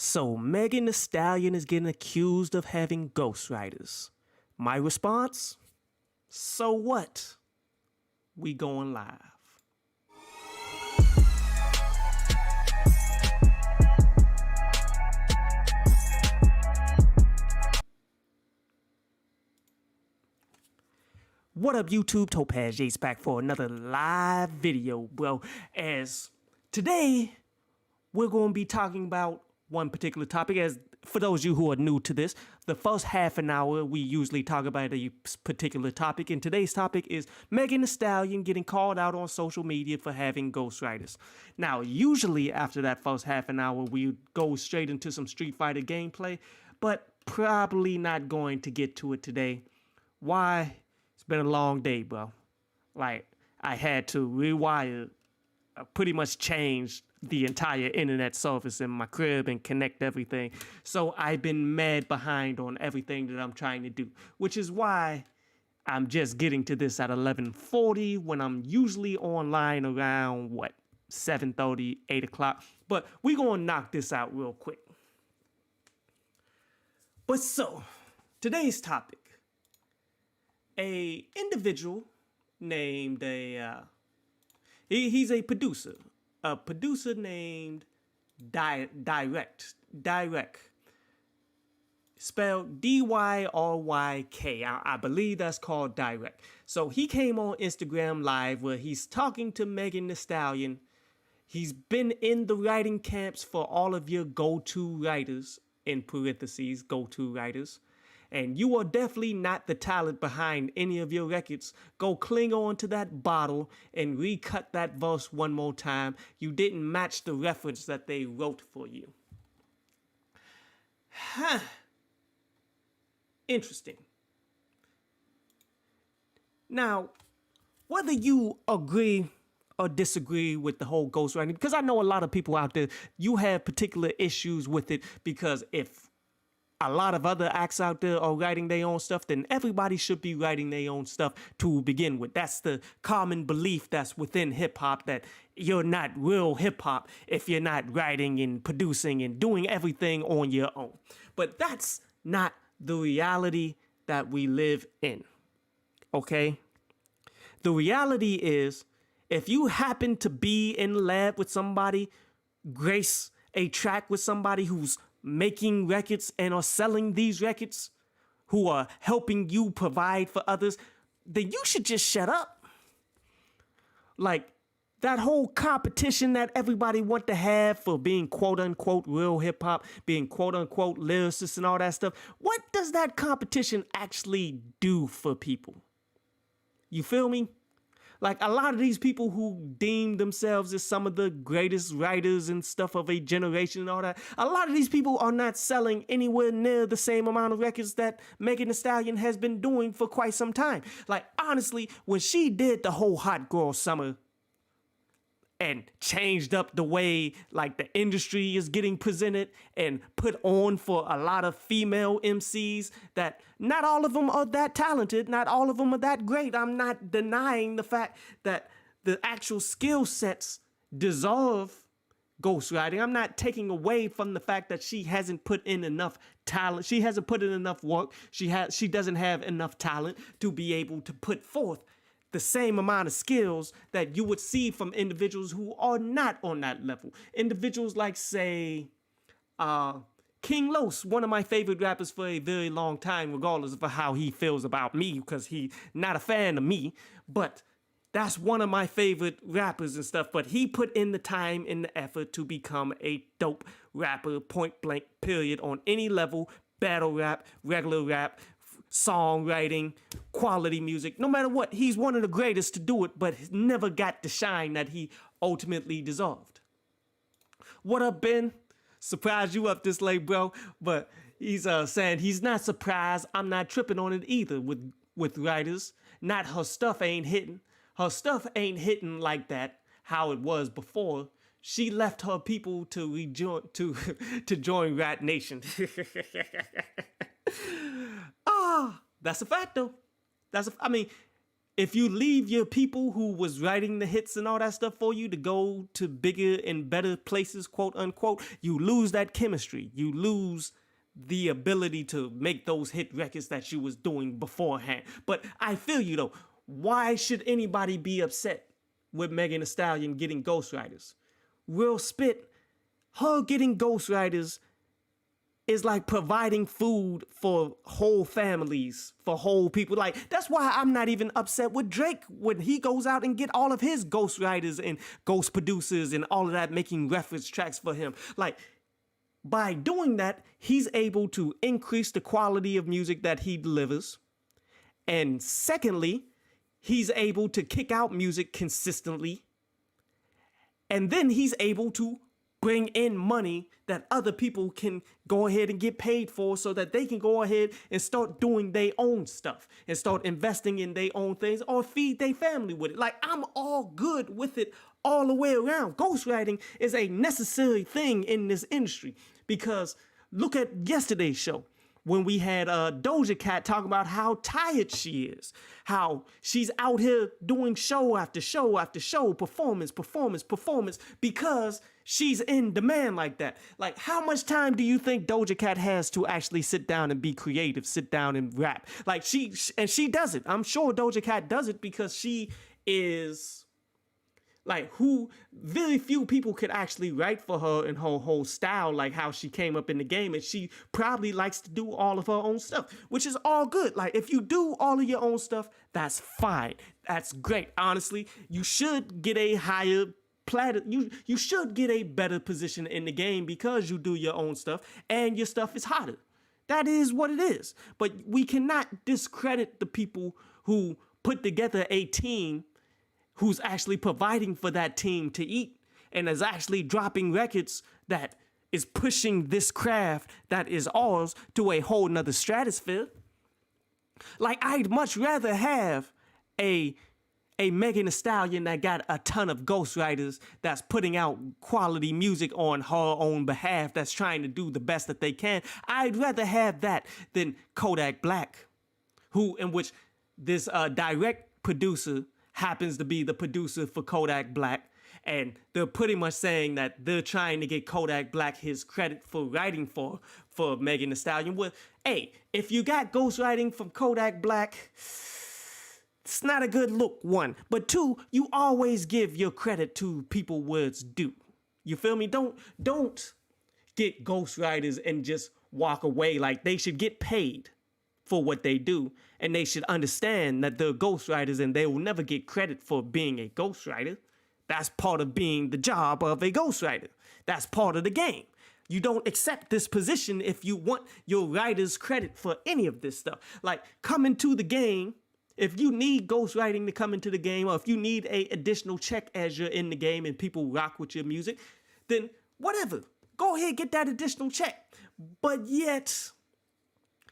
So Megan Thee Stallion is getting accused of having ghostwriters. My response? So what? We going live. What up, YouTube? Topaz Yates back for another live video, bro. As today, we're going to be talking about one particular topic. As for those of you who are new to this, the first half an hour, we usually talk about a particular topic. And today's topic is Megan Thee Stallion getting called out on social media for having ghostwriters. Now, usually after that first half an hour, we go straight into some Street Fighter gameplay, but probably not going to get to it today. Why? It's been a long day, bro. Like, I had to rewire, pretty much change the entire internet service in my crib and connect everything. So I've been mad behind on everything that I'm trying to do, which is why I'm just getting to this at 11:40 when I'm usually online around, 7:30, 8 o'clock. But we're going to knock this out real quick. But so, today's topic. A individual named he's a producer named Direct, spelled DyrYk. I believe that's called Direct. So he came on Instagram Live where he's talking to Megan Thee Stallion. He's been in the writing camps for all of your go-to writers, in parentheses, go-to writers. And you are definitely not the talent behind any of your records. Go cling on to that bottle and recut that verse one more time. You didn't match the reference that they wrote for you. Huh. Interesting. Now, whether you agree or disagree with the whole ghostwriting, because I know a lot of people out there, you have particular issues with it, because if a lot of other acts out there are writing their own stuff, then everybody should be writing their own stuff to begin with. That's the common belief that's within hip-hop, that you're not real hip-hop if you're not writing and producing and doing everything on your own. But that's not the reality that we live in, okay? The reality is, if you happen to be in the lab with somebody, grace a track with somebody who's making records and are selling these records, who are helping you provide for others, then you should just shut up. Like, that whole competition that everybody want to have for being quote-unquote real hip-hop, being quote-unquote lyricists and all that stuff, what does that competition actually do for people? You feel me? Like, a lot of these people who deem themselves as some of the greatest writers and stuff of a generation and all that, a lot of these people are not selling anywhere near the same amount of records that Megan Thee Stallion has been doing for quite some time. Like, honestly, when she did the whole Hot Girl Summer and changed up the way, like, the industry is getting presented and put on for a lot of female MCs, that not all of them are that talented, not all of them are that great. I'm not denying the fact that the actual skill sets deserve ghostwriting. I'm not taking away from the fact that she hasn't put in enough talent. She hasn't put in enough work. She doesn't have enough talent to be able to put forth the same amount of skills that you would see from individuals who are not on that level. Individuals like, say, King Los, one of my favorite rappers for a very long time, regardless of how he feels about me, because he's not a fan of me, but that's one of my favorite rappers and stuff. But he put in the time and the effort to become a dope rapper, point blank, period, on any level: battle rap, regular rap, songwriting, quality music, no matter what. He's one of the greatest to do it, but never got the shine that he ultimately deserved. What up, Ben? Surprised you up this late, bro. But he's saying he's not surprised. I'm not tripping on it either with writers. Not her stuff ain't hitting. Her stuff ain't hitting like that, how it was before. She left her people to rejoin to join Rat Nation. That's a fact, though. I mean, if you leave your people who was writing the hits and all that stuff for you to go to bigger and better places, quote unquote, you lose that chemistry. You lose the ability to make those hit records that you was doing beforehand. But I feel you though. Why should anybody be upset with Megan Thee Stallion getting ghostwriters? Real spit, her getting ghostwriters is like providing food for whole families, for whole people. Like, that's why I'm not even upset with Drake when he goes out and get all of his ghostwriters and ghost producers and all of that making reference tracks for him. Like, by doing that, he's able to increase the quality of music that he delivers. And secondly, he's able to kick out music consistently. And then he's able to bring in money that other people can go ahead and get paid for so that they can go ahead and start doing their own stuff and start investing in their own things or feed their family with it. Like, I'm all good with it all the way around. Ghostwriting is a necessary thing in this industry because look at yesterday's show when we had Doja Cat talking about how tired she is, how she's out here doing show after show after show, performance because she's in demand like that. Like, how much time do you think Doja Cat has to actually sit down and be creative, sit down and rap? Like, she does it. I'm sure Doja Cat does it because she is like who very few people could actually write for her in her whole style, like how she came up in the game, and she probably likes to do all of her own stuff, which is all good. Like, if you do all of your own stuff, that's fine. That's great. Honestly, you should get a higher you should get a better position in the game because you do your own stuff and your stuff is hotter. That is what it is. But we cannot discredit the people who put together a team who's actually providing for that team to eat and is actually dropping records that is pushing this craft that is ours to a whole nother stratosphere. Like, I'd much rather have a Megan Thee Stallion that got a ton of ghostwriters that's putting out quality music on her own behalf, that's trying to do the best that they can. I'd rather have that than Kodak Black, in which this direct producer happens to be the producer for Kodak Black. And they're pretty much saying that they're trying to get Kodak Black his credit for writing for Megan Thee Stallion. Well, hey, if you got ghostwriting from Kodak Black, it's not a good look, one. But two, you always give your credit to people where it's due. You feel me? Don't get ghostwriters and just walk away. Like, they should get paid for what they do. And they should understand that they're ghostwriters and they will never get credit for being a ghostwriter. That's part of being the job of a ghostwriter. That's part of the game. You don't accept this position if you want your writers credit for any of this stuff. Like, come into the game. If you need ghostwriting to come into the game, or if you need a additional check as you're in the game and people rock with your music, then whatever. Go ahead, get that additional check. But yet,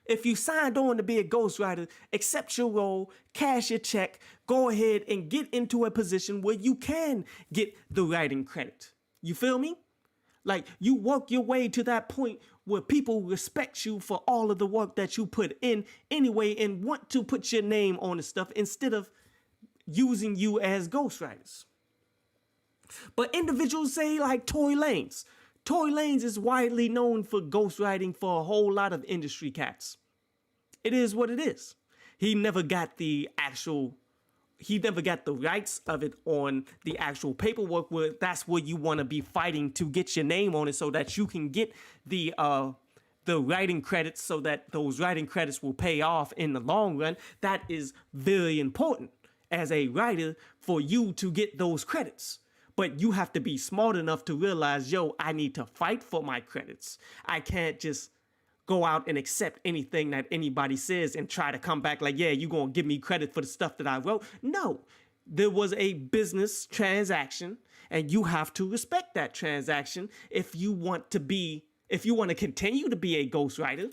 if you signed on to be a ghostwriter, accept your role, cash your check, go ahead and get into a position where you can get the writing credit. You feel me? Like, you work your way to that point where people respect you for all of the work that you put in anyway and want to put your name on the stuff instead of using you as ghostwriters. But individuals say like Tory Lanez. Tory Lanez is widely known for ghostwriting for a whole lot of industry cats. It is what it is. He never got the rights of it on the actual paperwork where that's where you want to be fighting to get your name on it so that you can get the writing credits so that those writing credits will pay off in the long run. That is very important as a writer for you to get those credits. But you have to be smart enough to realize, yo, I need to fight for my credits. I can't just go out and accept anything that anybody says and try to come back like, yeah, you're going to give me credit for the stuff that I wrote. No, there was a business transaction and you have to respect that transaction if you want to continue to be a ghostwriter.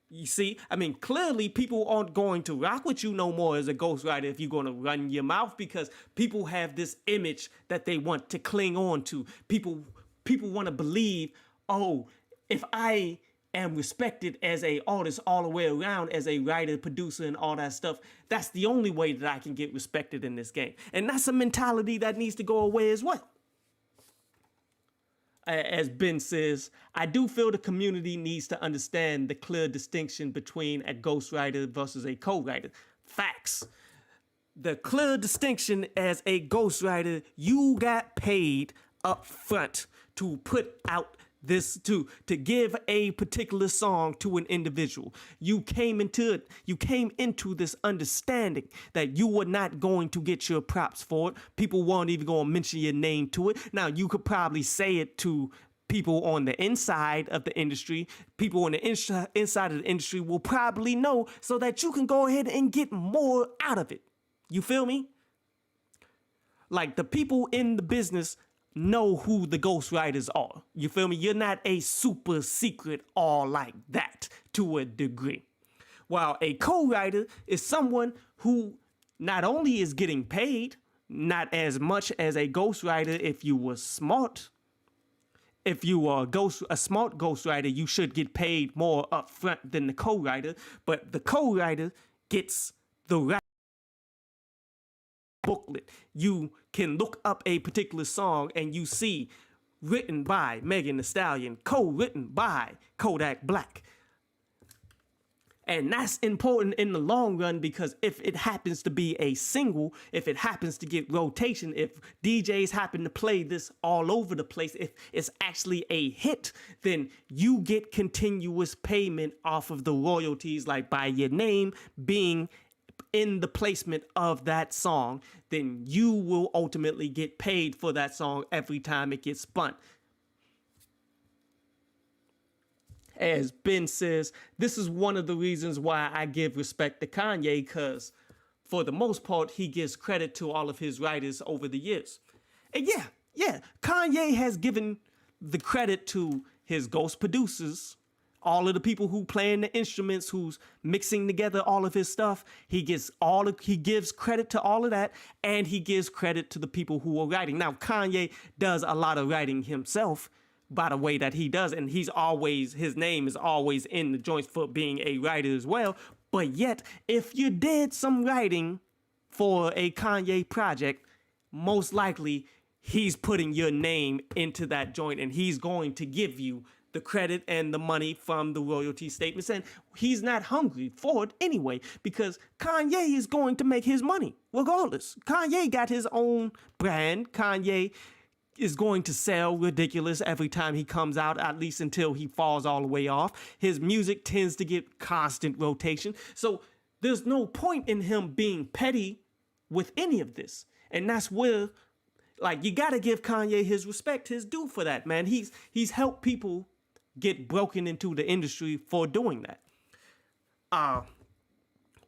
You see, I mean, clearly people aren't going to rock with you no more as a ghostwriter if you're going to run your mouth because people have this image that they want to cling on to. People want to believe, oh, if I am respected as a artist all the way around, as a writer, producer, and all that stuff, that's the only way that I can get respected in this game. And that's a mentality that needs to go away as well. As Ben says, I do feel the community needs to understand the clear distinction between a ghostwriter versus a co-writer. Facts. The clear distinction: as a ghostwriter, you got paid up front to put out this, to give a particular song to an individual. You came into this understanding that you were not going to get your props for it. People weren't even going to mention your name to it. Now, you could probably say it to people on the inside of the industry. People on the inside of the industry will probably know, so that you can go ahead and get more out of it. You feel me? Like, the people in the business know who the ghostwriters are. You feel me? You're not a super secret all like that, to a degree. While a co-writer is someone who not only is getting paid, not as much as a ghostwriter. If you were smart, if you are a smart ghostwriter, you should get paid more upfront than the co-writer. But the co-writer gets the right booklet. You can look up a particular song and you see written by Megan Thee Stallion, co-written by Kodak Black. And that's important in the long run, because if it happens to be a single, if it happens to get rotation, if DJs happen to play this all over the place, if it's actually a hit, then you get continuous payment off of the royalties, like by your name being in the placement of that song. Then you will ultimately get paid for that song every time it gets spun. As Ben says, this is one of the reasons why I give respect to Kanye, because for the most part, he gives credit to all of his writers over the years. And yeah, Kanye has given the credit to his ghost producers, all of the people who playing the instruments, who's mixing together all of his stuff. He gives credit to all of that, and he gives credit to the people who are writing. Now, Kanye does a lot of writing himself, by the way that he does, and his name is always in the joints for being a writer as well. But yet, if you did some writing for a Kanye project, most likely he's putting your name into that joint, and he's going to give you the credit and the money from the royalty statements. And he's not hungry for it anyway, because Kanye is going to make his money regardless. Kanye got his own brand. Kanye is going to sell ridiculous every time he comes out, at least until he falls all the way off. His music tends to get constant rotation. So there's no point in him being petty with any of this. And that's where, like, you got to give Kanye his respect, his due for that, man. He's helped people get broken into the industry for doing that.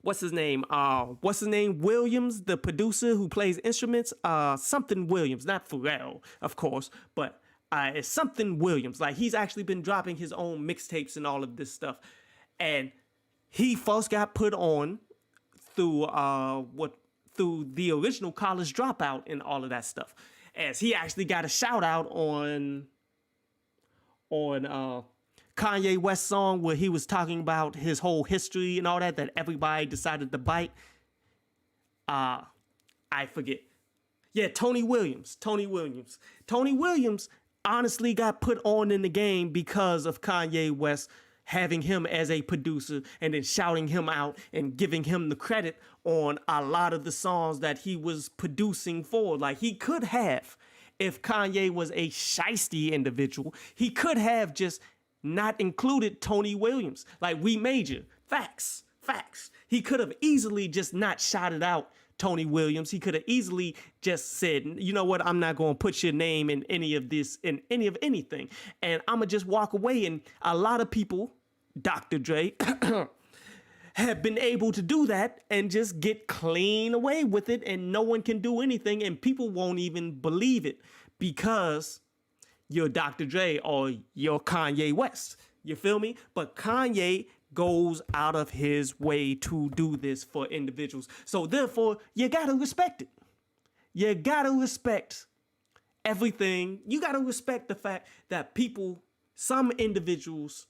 What's his name? Williams, the producer who plays instruments. Something Williams, not Pharrell, of course, but it's something Williams. Like, he's actually been dropping his own mixtapes and all of this stuff. And he first got put on through the original College Dropout and all of that stuff. As he actually got a shout out on Kanye West song where he was talking about his whole history and all that everybody decided to bite. I forget. Yeah, Tony Williams honestly got put on in the game because of Kanye West having him as a producer and then shouting him out and giving him the credit on a lot of the songs that he was producing for. Like, he could have, if Kanye was a shiesty individual, he could have just not included Tony Williams. Like, We Major. Facts. He could have easily just not shouted out Tony Williams. He could have easily just said, you know what, I'm not going to put your name in any of this, in any of anything. And I'm going to just walk away. And a lot of people, Dr. Dre, have been able to do that and just get clean away with it. And no one can do anything. And people won't even believe it because you're Dr. Dre or you're Kanye West. You feel me? But Kanye goes out of his way to do this for individuals. So therefore, you gotta respect it. You gotta respect everything. You gotta respect the fact that some individuals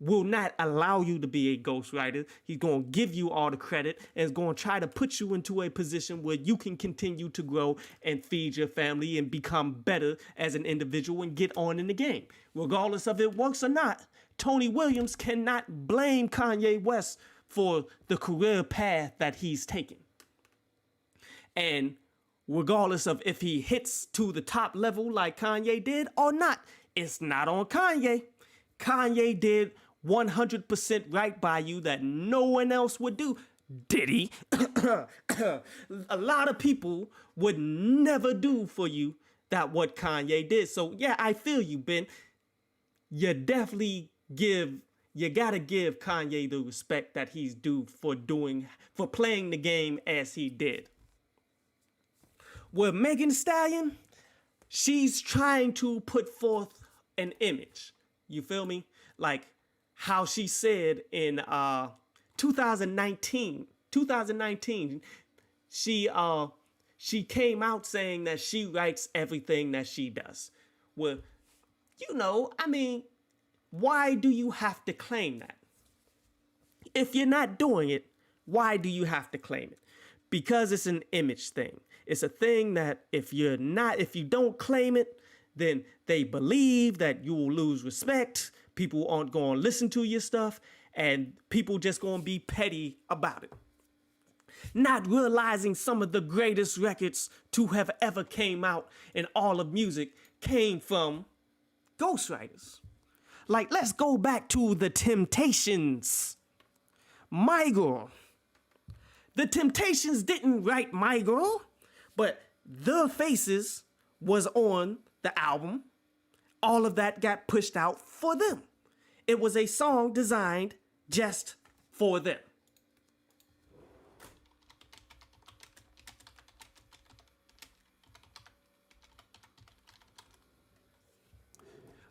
will not allow you to be a ghostwriter. He's going to give you all the credit and is going to try to put you into a position where you can continue to grow and feed your family and become better as an individual and get on in the game. Regardless of it works or not, Tony Williams cannot blame Kanye West for the career path that he's taken. And regardless of if he hits to the top level like Kanye did or not, it's not on Kanye. Kanye did 100% right by you that no one else would do. Did he? A lot of people would never do for you that what Kanye did. So yeah, I feel you, Ben. You gotta give Kanye the respect that he's due for playing the game as he did. With Megan Thee Stallion, she's trying to put forth an image. You feel me? Like how she said in 2019, she came out saying that she writes everything that she does. Well, why do you have to claim that? If you're not doing it, why do you have to claim it? Because it's an image thing. It's a thing that if you don't claim it, then they believe that you will lose respect. People aren't going to listen to your stuff, and people just going to be petty about it. Not realizing some of the greatest records to have ever came out in all of music came from ghostwriters. Like, let's go back to the Temptations. My Girl. The Temptations didn't write My Girl, but their faces was on the album. All of that got pushed out for them. It was a song designed just for them.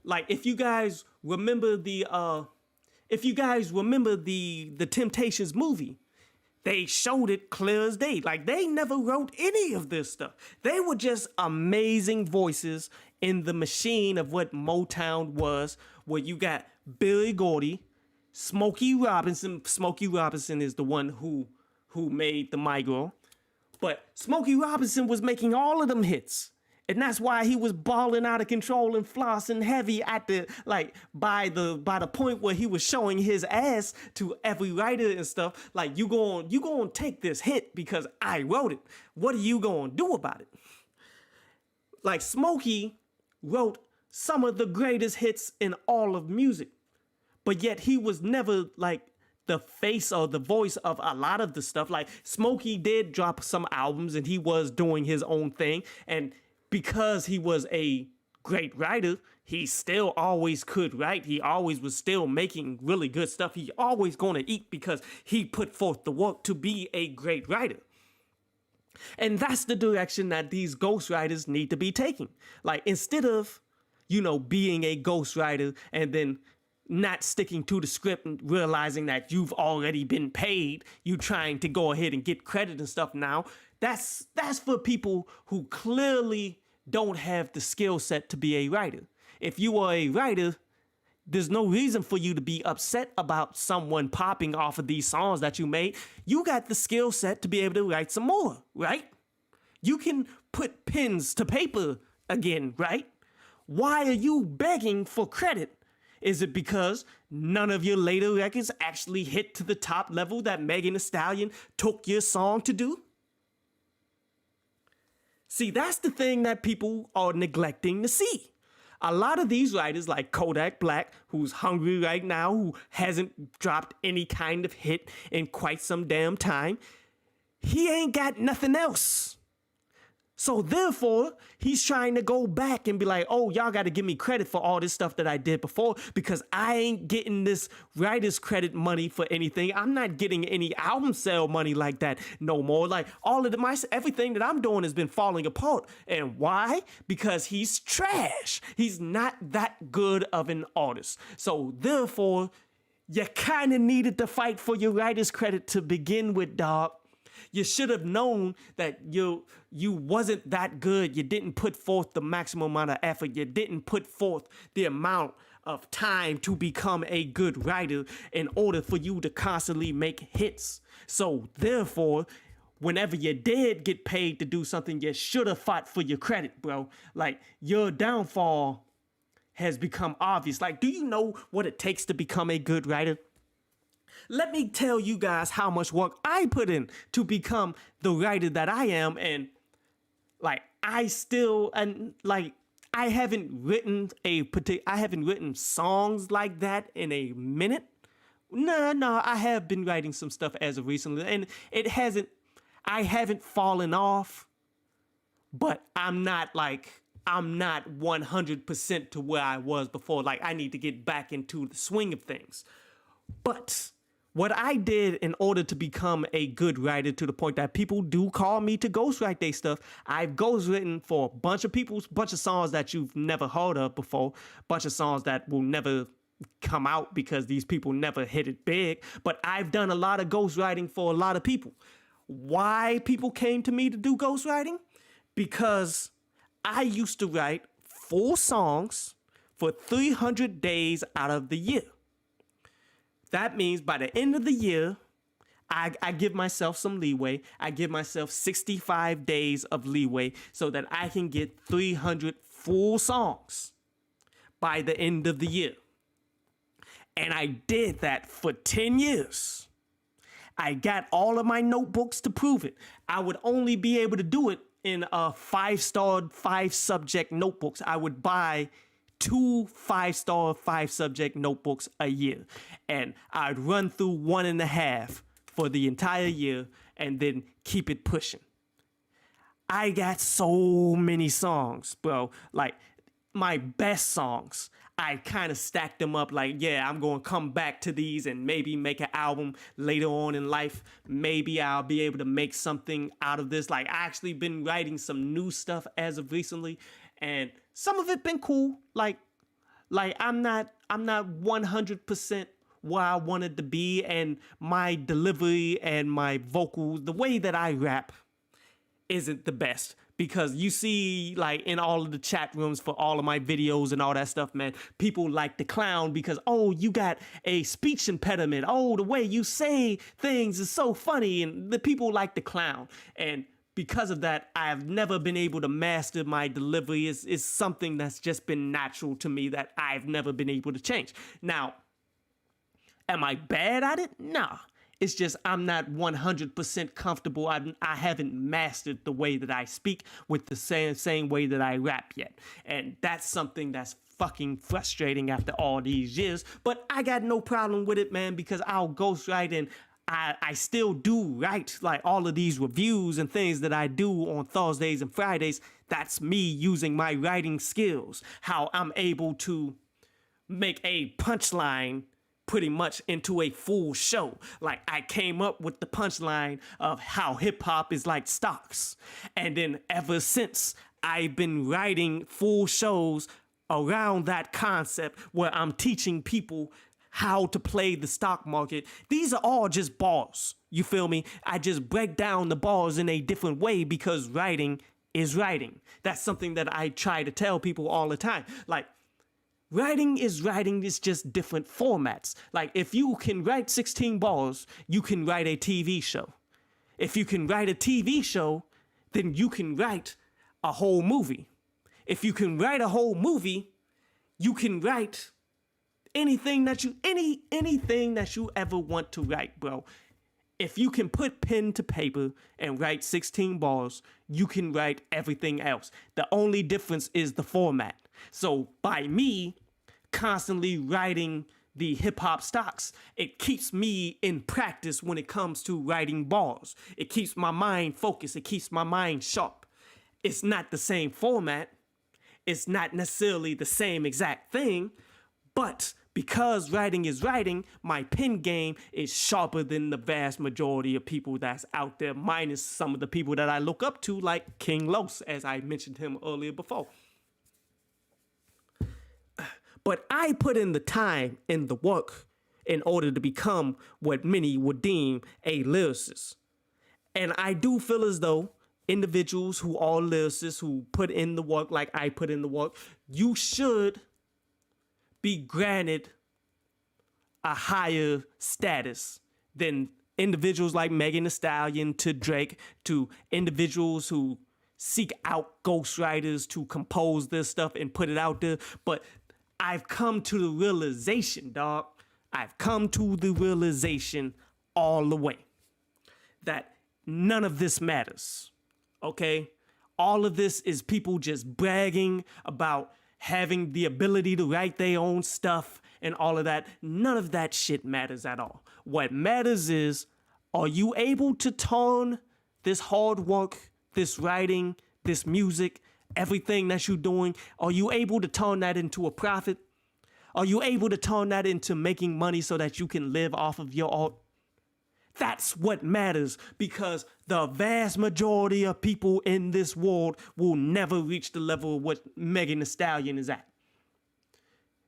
Like, if you guys remember the Temptations movie, they showed it clear as day. Like, they never wrote any of this stuff. They were just amazing voices in the machine of what Motown was, where you got Billy Gordy, Smokey Robinson. Smokey Robinson is the one who made the My Girl. But Smokey Robinson was making all of them hits. And that's why he was balling out of control and flossing heavy at by the point where he was showing his ass to every writer and stuff. Like, you going take this hit because I wrote it. What are you going to do about it? Like, Smokey wrote some of the greatest hits in all of music, but yet he was never like the face or the voice of a lot of the stuff. Like, Smokey did drop some albums and he was doing his own thing, and because he was a great writer, he still always could write. He always was still making really good stuff. He always going to eat because he put forth the work to be a great writer. And that's the direction that these ghostwriters need to be taking. Like, instead of, being a ghostwriter and then not sticking to the script and realizing that you've already been paid, you trying to go ahead and get credit and stuff now. That's for people who clearly don't have the skill set to be a writer. If you are a writer, there's no reason for you to be upset about someone popping off of these songs that you made. You got the skill set to be able to write some more, right? You can put pens to paper again, right? Why are you begging for credit? Is it because none of your later records actually hit to the top level that Megan Thee Stallion took your song to do? See, that's the thing that people are neglecting to see. A lot of these writers like Kodak Black, who's hungry right now, who hasn't dropped any kind of hit in quite some damn time, he ain't got nothing else. So therefore, he's trying to go back and be like, oh, y'all got to give me credit for all this stuff that I did before because I ain't getting this writer's credit money for anything. I'm not getting any album sale money like that no more. Like, all of everything that I'm doing has been falling apart. And why? Because he's trash. He's not that good of an artist. So therefore, you kind of needed to fight for your writer's credit to begin with, dog. You should have known that you wasn't that good. You didn't put forth the maximum amount of effort. You didn't put forth the amount of time to become a good writer in order for you to constantly make hits. So therefore, whenever you did get paid to do something, you should have fought for your credit, bro. Like, your downfall has become obvious. Like, do you know what it takes to become a good writer? Let me tell you guys how much work I put in to become the writer that I am. And like, I haven't written songs like that in a minute. No, I have been writing some stuff as of recently, and I haven't fallen off, but I'm not 100% to where I was before. Like, I need to get back into the swing of things. But what I did in order to become a good writer, to the point that people do call me to ghostwrite their stuff, I've ghostwritten for a bunch of songs that you've never heard of before, bunch of songs that will never come out because these people never hit it big. But I've done a lot of ghostwriting for a lot of people. Why people came to me to do ghostwriting? Because I used to write 4 songs for 300 days out of the year. That means by the end of the year, I give myself some leeway. I give myself 65 days of leeway so that I can get 300 full songs by the end of the year. And I did that for 10 years. I got all of my notebooks to prove it. I would only be able to do it in a 5-star, 5-subject notebooks. I would buy 2 5-star, 5-subject notebooks a year. And I'd run through 1.5 for the entire year and then keep it pushing. I got so many songs, bro. Like, my best songs, I kind of stacked them up like, yeah, I'm going to come back to these and maybe make an album later on in life. Maybe I'll be able to make something out of this. Like, I actually been writing some new stuff as of recently, and some of it been cool. Like I'm not 100% where I wanted to be, and my delivery and my vocals, the way that I rap isn't the best. Because you see, like, in all of the chat rooms for all of my videos and all that stuff, man, people like to clown because, oh, you got a speech impediment. Oh, the way you say things is so funny. And the people like to clown. And because of that, I've never been able to master my delivery. It's something that's just been natural to me that I've never been able to change. Now, am I bad at it? Nah. It's just I'm not 100% comfortable. I haven't mastered the way that I speak with the same way that I rap yet. And that's something that's fucking frustrating after all these years. But I got no problem with it, man, because I'll ghostwrite, and I still do write like all of these reviews and things that I do on Thursdays and Fridays. That's me using my writing skills, how I'm able to make a punchline pretty much into a full show. Like, I came up with the punchline of how hip hop is like stocks. And then ever since, I've been writing full shows around that concept where I'm teaching people how to play the stock market. These are all just bars. You feel me? I just break down the bars in a different way because writing is writing. That's something that I try to tell people all the time. Like, writing is just different formats. Like, if you can write 16 bars, you can write a TV show. If you can write a TV show, then you can write a whole movie. If you can write a whole movie, you can write anything that you ever want to write, bro. If you can put pen to paper and write 16 bars, you can write everything else. The only difference is the format. So by me constantly writing the hip hop stocks, it keeps me in practice when it comes to writing bars. It keeps my mind focused. It keeps my mind sharp. It's not the same format. It's not necessarily the same exact thing, but because writing is writing, my pen game is sharper than the vast majority of people that's out there, minus some of the people that I look up to, like King Los, as I mentioned him earlier before. But I put in the time and the work in order to become what many would deem a lyricist. And I do feel as though individuals who are lyricists, who put in the work like I put in the work, you should be granted a higher status than individuals like Megan Thee Stallion to Drake, to individuals who seek out ghostwriters to compose this stuff and put it out there. But I've come to the realization, dog. I've come to the realization all the way that none of this matters, okay? All of this is people just bragging about having the ability to write their own stuff and all of that. None of that shit matters at all. What matters is, are you able to turn this hard work, this writing, this music, everything that you're doing, are you able to turn that into a profit? Are you able to turn that into making money so that you can live off of your art? That's what matters, because the vast majority of people in this world will never reach the level of what Megan Thee Stallion is at.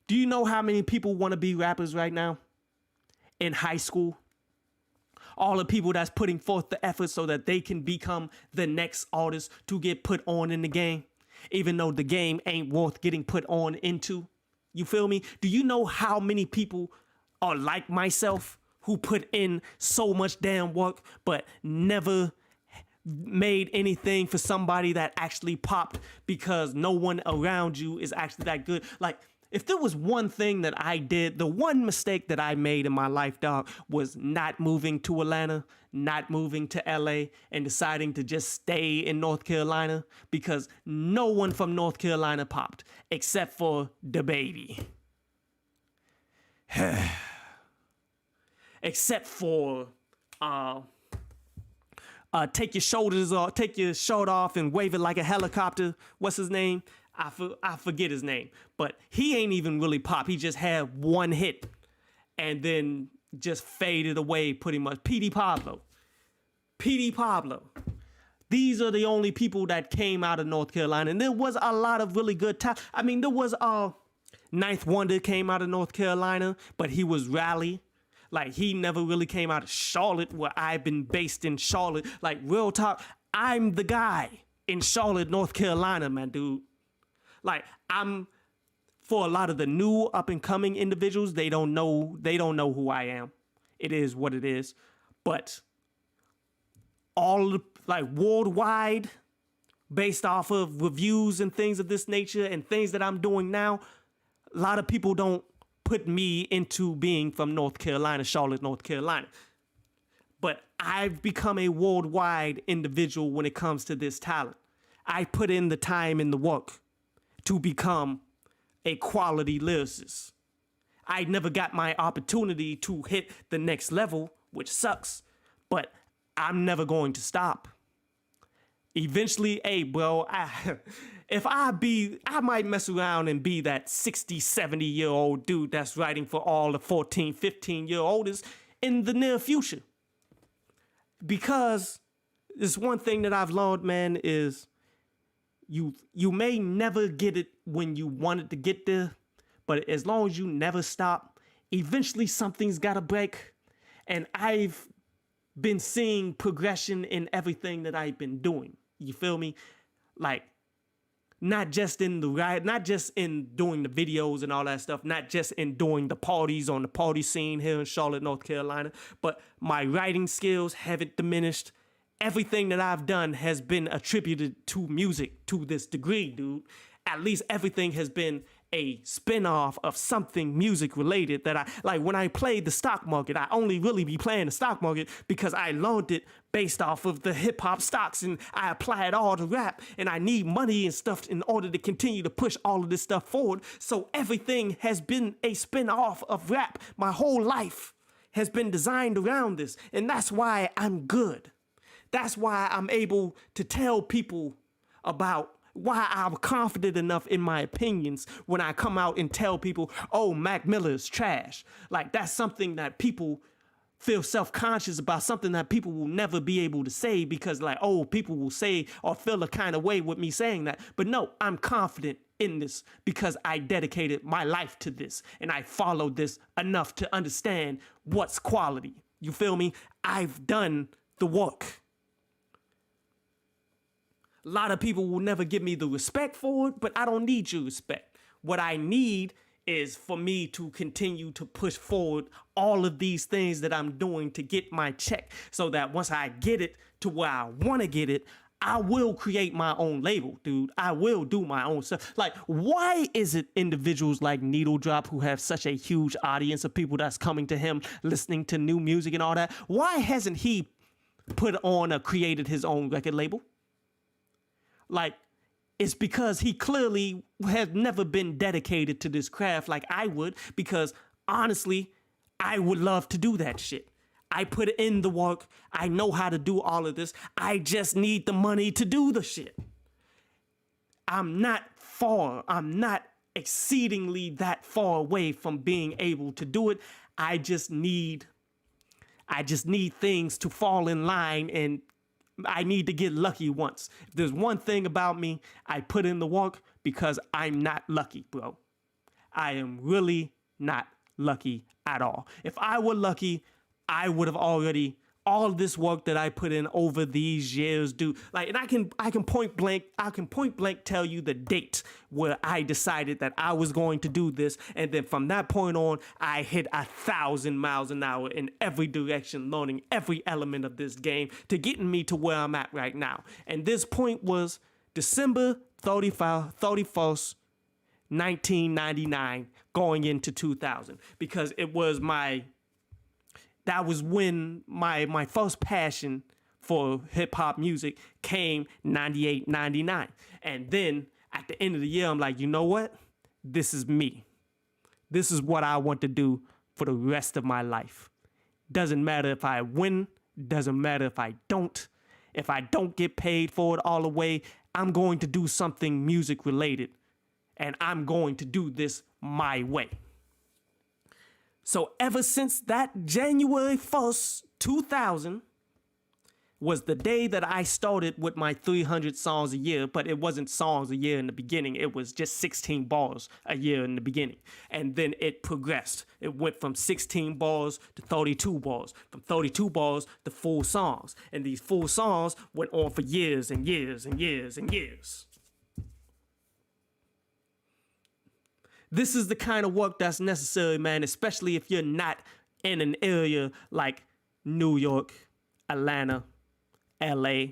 Do you know how many people want to be rappers right now? In high school? All the people that's putting forth the effort so that they can become the next artist to get put on in the game, even though the game ain't worth getting put on into. You feel me? Do you know how many people are like myself who put in so much damn work but never made anything for somebody that actually popped because no one around you is actually that good? Like, if there was one thing that I did, the one mistake that I made in my life, dog, was not moving to Atlanta, not moving to LA, and deciding to just stay in North Carolina, because no one from North Carolina popped except for Lil Baby. Except for take your shirt off and wave it like a helicopter. What's his name? I forget his name, but he ain't even really pop. He just had one hit and then just faded away pretty much. P.D. Pablo. These are the only people that came out of North Carolina. And there was a lot of really good talent. I mean, there was Ninth Wonder came out of North Carolina, but he was Raleigh. Like, he never really came out of Charlotte, where I've been based in Charlotte. Like, real talk, I'm the guy in Charlotte, North Carolina, man, dude. Like, for a lot of the new up and coming individuals, they don't know who I am. It is what it is. But all like worldwide, based off of reviews and things of this nature and things that I'm doing now, a lot of people don't put me into being from North Carolina, Charlotte, North Carolina. But I've become a worldwide individual when it comes to this talent. I put in the time and the work to become a quality lyricist. I never got my opportunity to hit the next level, which sucks, but I'm never going to stop. Eventually, hey, bro, I might mess around and be that 60, 70-year-old dude that's writing for all the 14, 15-year-olds in the near future. Because this one thing that I've learned, man, is you may never get it when you wanted to get there, but as long as you never stop, eventually something's got to break. And I've been seeing progression in everything that I've been doing. You feel me? Like, not just in doing the videos and all that stuff, not just in doing the parties on the party scene here in Charlotte, North Carolina, but my writing skills haven't diminished. Everything that I've done has been attributed to music to this degree, dude. At least everything has been a spin-off of something music related that when I played the stock market, I only really be playing the stock market because I learned it based off of the hip hop stocks, and I apply it all to rap, and I need money and stuff in order to continue to push all of this stuff forward. So everything has been a spin-off of rap. My whole life has been designed around this, and that's why I'm good. That's why I'm able to tell people about why I'm confident enough in my opinions when I come out and tell people, oh, Mac Miller's trash. Like, that's something that people feel self-conscious about, something that people will never be able to say because, like, oh, people will say or feel a kind of way with me saying that. But no, I'm confident in this because I dedicated my life to this and I followed this enough to understand what's quality. You feel me? I've done the work. A lot of people will never give me the respect for it, but I don't need your respect. What I need is for me to continue to push forward all of these things that I'm doing to get my check, so that once I get it to where I want to get it, I will create my own label, dude. I will do my own stuff. Like, why is it individuals like Needle Drop, who have such a huge audience of people that's coming to him, listening to new music and all that, why hasn't he put on or created his own record label? Like, it's because he clearly has never been dedicated to this craft like I would, because honestly, I would love to do that shit. I put in the work. I know how to do all of this. I just need the money to do the shit. I'm not exceedingly that far away from being able to do it. I just need things to fall in line, and I need to get lucky once. If there's one thing about me, I put in the work because I'm not lucky, bro. I am really not lucky at all. If I were lucky, I would have already, all this work that I put in over these years, dude. Like, and I can point blank tell you the date where I decided that I was going to do this, and then from that point on, I hit 1,000 miles an hour in every direction, learning every element of this game to getting me to where I'm at right now. And this point was December 31st, 1999, going into 2000, because that was when my first passion for hip hop music came, 98, 99. And then at the end of the year, I'm like, you know what? This is me. This is what I want to do for the rest of my life. Doesn't matter if I win, doesn't matter if I don't. If I don't get paid for it all the way, I'm going to do something music related. And I'm going to do this my way. So ever since that January 1st, 2000 was the day that I started with my 300 songs a year, but it wasn't songs a year in the beginning. It was just 16 bars a year in the beginning. And then it progressed. It went from 16 bars to 32 bars, from 32 bars to full songs. And these full songs went on for years and years and years and years. This is the kind of work that's necessary, man, especially if you're not in an area like New York, Atlanta, LA,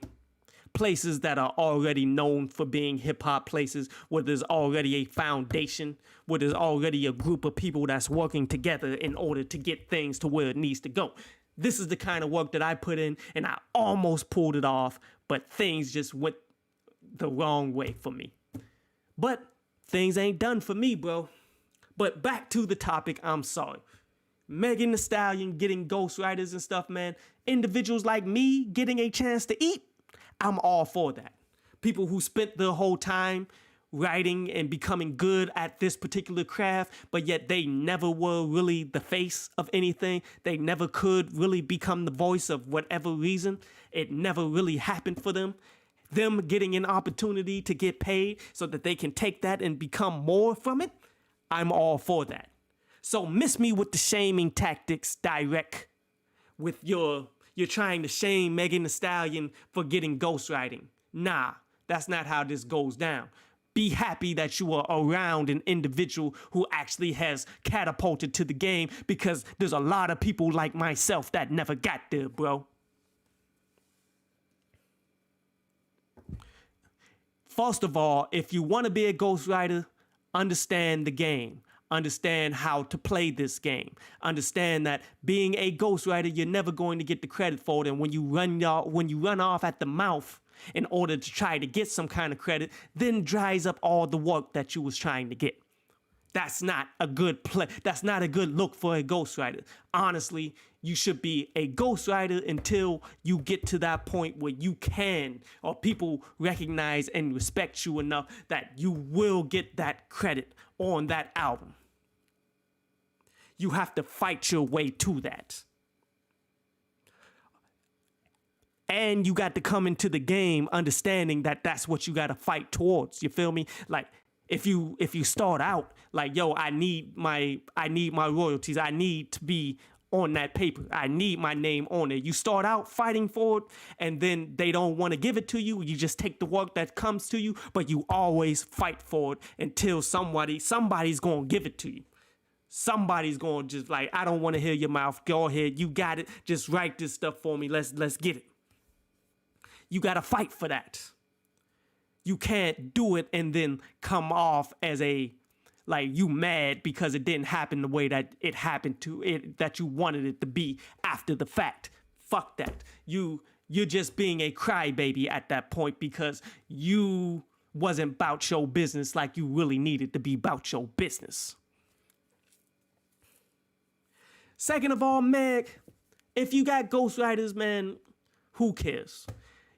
places that are already known for being hip hop places, where there's already a foundation, where there's already a group of people that's working together in order to get things to where it needs to go. This is the kind of work that I put in, and I almost pulled it off, but things just went the wrong way for me. But things ain't done for me, bro. But back to the topic, I'm sorry. Megan Thee Stallion getting ghostwriters and stuff, man. Individuals like me getting a chance to eat, I'm all for that. People who spent their whole time writing and becoming good at this particular craft, but yet they never were really the face of anything. They never could really become the voice of whatever reason. It never really happened for them. Them getting an opportunity to get paid so that they can take that and become more from it, I'm all for that. So miss me with the shaming tactics direct with you're trying to shame Megan Thee Stallion for getting ghostwriting. Nah, that's not how this goes down. Be happy that you are around an individual who actually has catapulted to the game, because there's a lot of people like myself that never got there, bro. First of all, if you want to be a ghostwriter, understand the game. Understand how to play this game. Understand that being a ghostwriter, you're never going to get the credit for it. And when you run off at the mouth in order to try to get some kind of credit, then dries up all the work that you was trying to get. That's not a good play. That's not a good look for a ghostwriter. Honestly, you should be a ghostwriter until you get to that point where you can, or people recognize and respect you enough that you will get that credit on that album. You have to fight your way to that. And you got to come into the game understanding that that's what you got to fight towards. You feel me? Like, if you start out like, yo, I need my royalties. I need to be on that paper. I need my name on it. You start out fighting for it, and then they don't want to give it to you. You just take the work that comes to you, but you always fight for it until somebody's going to give it to you. Somebody's going to just like, I don't want to hear your mouth. Go ahead. You got it. Just write this stuff for me. Let's get it. You got to fight for that. You can't do it and then come off as like you mad because it didn't happen the way that it happened to it, that you wanted it to be after the fact. Fuck that. You're just being a crybaby at that point because you wasn't about your business like you really needed to be about your business. Second of all, Meg, if you got ghostwriters, man, who cares?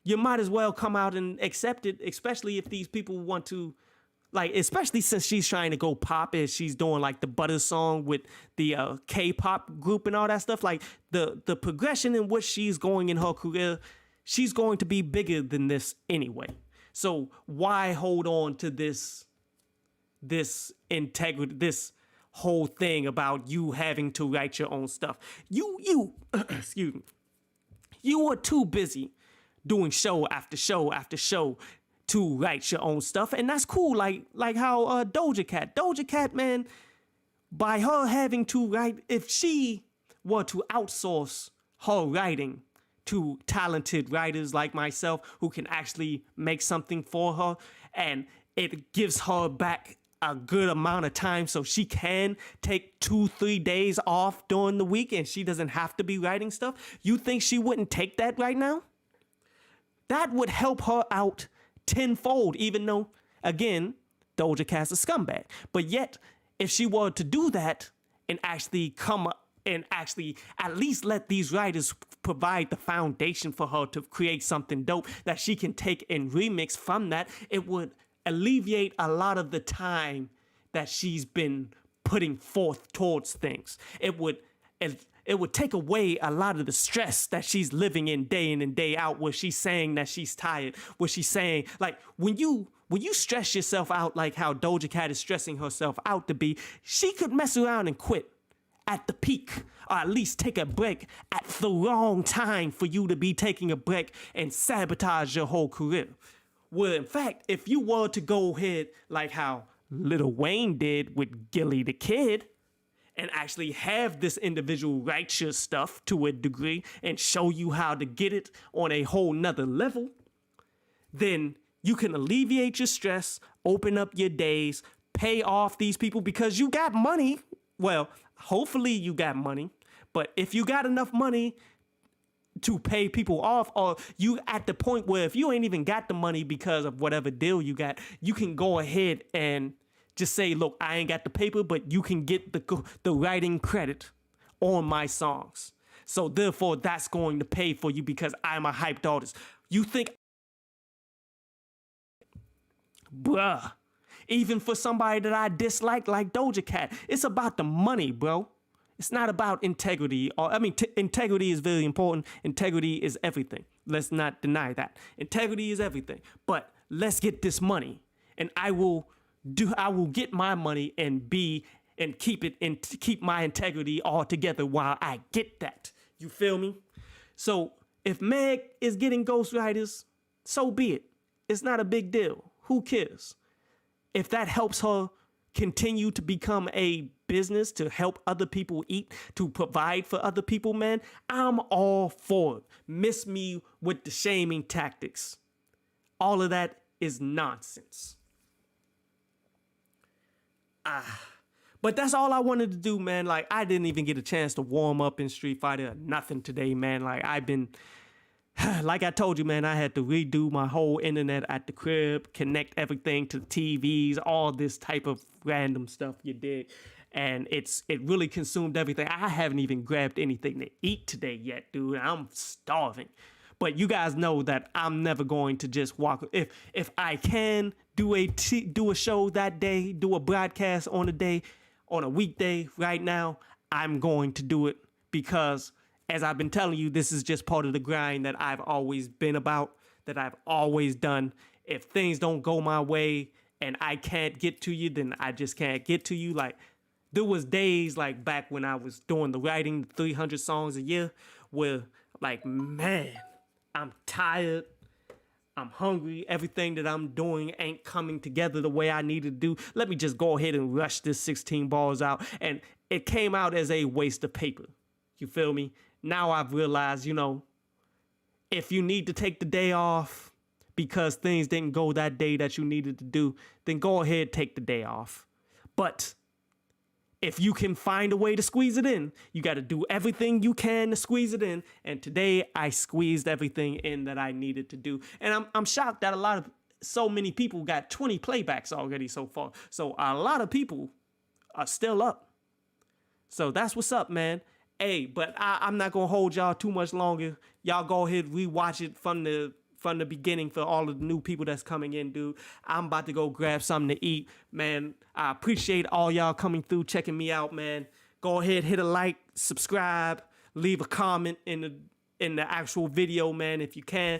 You might as well come out and accept it, especially if these people want to, like, especially since she's trying to go pop as she's doing like the Butter song with the K-pop group and all that stuff. Like the progression in which she's going in her career, she's going to be bigger than this anyway. So why hold on to this integrity, this whole thing about you having to write your own stuff? You excuse me. You are too busy doing show after show after show to write your own stuff, and that's cool. Like how Doja Cat, man, by her having to write, if she were to outsource her writing to talented writers like myself who can actually make something for her, and it gives her back a good amount of time so she can take 2-3 days off during the week and she doesn't have to be writing stuff, you think she wouldn't take that right now? That would help her out tenfold, even though, again, Doja Cat's a scumbag. But yet, if she were to do that and actually come up and actually at least let these writers provide the foundation for her to create something dope that she can take and remix from that, it would alleviate a lot of the time that she's been putting forth towards things. It would take away a lot of the stress that she's living in and day out, where she's saying that she's tired, where she's saying, like, when you stress yourself out like how Doja Cat is stressing herself out to be, she could mess around and quit at the peak, or at least take a break at the wrong time for you to be taking a break and sabotage your whole career. Well, in fact, if you were to go ahead like how Lil Wayne did with Gilly the Kid, and actually have this individual write your stuff to a degree and show you how to get it on a whole nother level, then you can alleviate your stress, open up your days, pay off these people because you got money. Well, hopefully you got money, but if you got enough money to pay people off, or you at the point where if you ain't even got the money because of whatever deal you got, you can go ahead and just say, look, I ain't got the paper, but you can get the writing credit on my songs. So therefore, that's going to pay for you because I'm a hyped artist. You think, bruh, even for somebody that I dislike like Doja Cat, it's about the money, bro. It's not about integrity. Integrity is very important. Integrity is everything. Let's not deny that. Integrity is everything. But let's get this money, and I will get my money and keep my integrity all together while I get that. You feel me? So if Meg is getting ghostwriters, so be it. It's not a big deal. Who cares? If that helps her continue to become a business, to help other people eat, to provide for other people, man, I'm all for it. Miss me with the shaming tactics. All of that is nonsense. But that's all I wanted to do, man. Like, I didn't even get a chance to warm up in Street Fighter or nothing today, man. Like, like I told you, man, I had to redo my whole internet at the crib, connect everything to TVs, all this type of random stuff, you dig? And it really consumed everything. I haven't even grabbed anything to eat today yet, dude. I'm starving. But you guys know that I'm never going to just walk. If I can do a show that day, do a broadcast on a weekday right now, I'm going to do it because, as I've been telling you, this is just part of the grind that I've always been about, that I've always done. If things don't go my way and I can't get to you, then I just can't get to you. Like, there was days like back when I was doing the writing 300 songs a year where like, man, I'm tired. I'm hungry. Everything that I'm doing ain't coming together the way I need to do. Let me just go ahead and rush this 16 bars out. And it came out as a waste of paper. You feel me? Now I've realized, if you need to take the day off because things didn't go that day that you needed to do, then go ahead, take the day off. But if you can find a way to squeeze it in, you got to do everything you can to squeeze it in. And today I squeezed everything in that I needed to do. And I'm shocked that so many people got 20 playbacks already so far. So a lot of people are still up. So that's what's up, man. Hey, but I'm not going to hold y'all too much longer. Y'all go ahead, rewatch it from the beginning for all of the new people that's coming in, dude. I'm about to go grab something to eat, man. I appreciate all y'all coming through, checking me out, man. Go ahead, hit a like, subscribe, leave a comment in the actual video, man, if you can.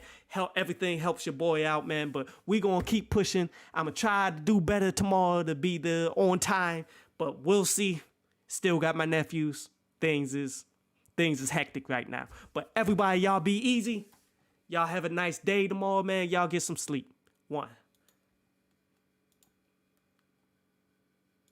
Everything helps your boy out, man. But we gonna keep pushing. I'm gonna try to do better tomorrow to be there on time, but we'll see. Still got my nephews. Things is hectic right now. But everybody, y'all be easy. Y'all have a nice day tomorrow, man. Y'all get some sleep. 1.